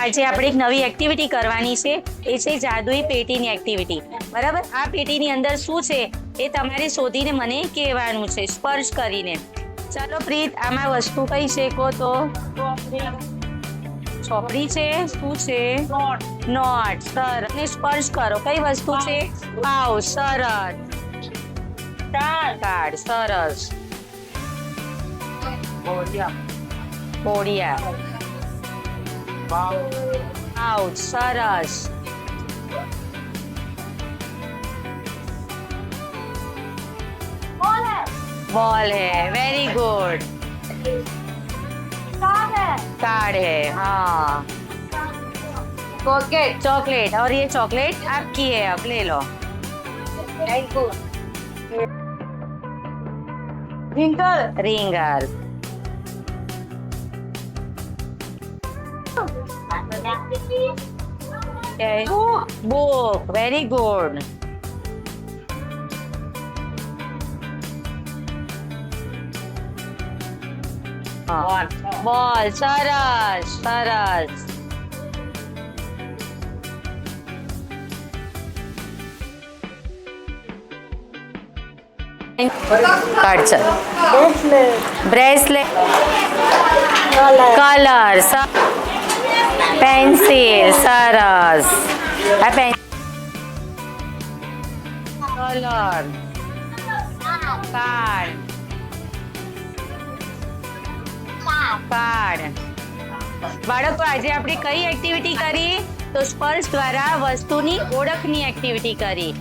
આજે આપણે એક નવી એક્ટિવિટી કરવાની છે, એ છે જાદુઈ પેટીની એક્ટિવિટી. બરાબર? આ પેટીની અંદર શું છે એ તમારે શોધીને મને કહેવાનું છે, સ્પર્શ કરીને. ચાલો પ્રીત, આમાં વસ્તુ કઈ છે કહો તો? ચોપડી છે. શું છે? નોટ. સરસ. ને સ્પર્શ કરો. કઈ વસ્તુ છે? પાઉચ. સરસ. કાર્ડ. સરસ. બોડિયા. પાઉચ. સરસ. बॉल है, वेरी गुड. कार्ड है, हाँ. चॉकलेट. और ये चॉकलेट आपकी है, अब ले लो. रिंगल. बुक. Very good. बॉल. सरस. सरस. काढ चल. ब्रेसलेट. कलर. पेन्सिल. सरस. कलर. कार्ड. કાર્ડ. બાળકો, આજે આપણે કઈ એક્ટિવિટી કરી? તો સ્પર્શ દ્વારા વસ્તુની ઓળખની એક્ટિવિટી કરી.